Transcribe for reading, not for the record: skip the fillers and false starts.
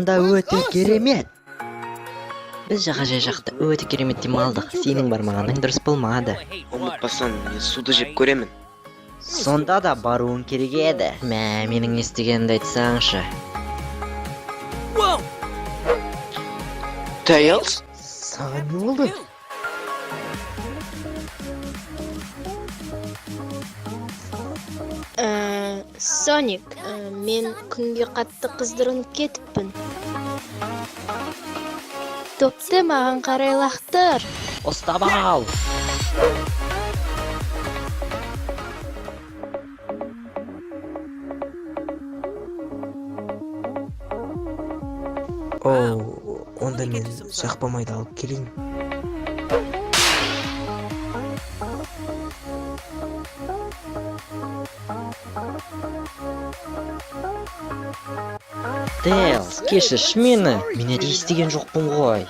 Онда өте керемет. Біз жағажай жақта өте керемет демалдық. Сенің бармағаның дұрыс болмады. Ұмытпасаң, мен суды жеп көремін. Сонда да баруың керек еді. Мә, менің естігенімді айтсаңшы. Тейлз? Саған не болды? Соник, мен күнге қатты қыздырынып кетіппін. Топты маған қарай лақтыр. Ұстап ал! Онда мен жақпамайды алып келейін. Тейлз, кешір мені. Мен де естіген жоқпын ғой.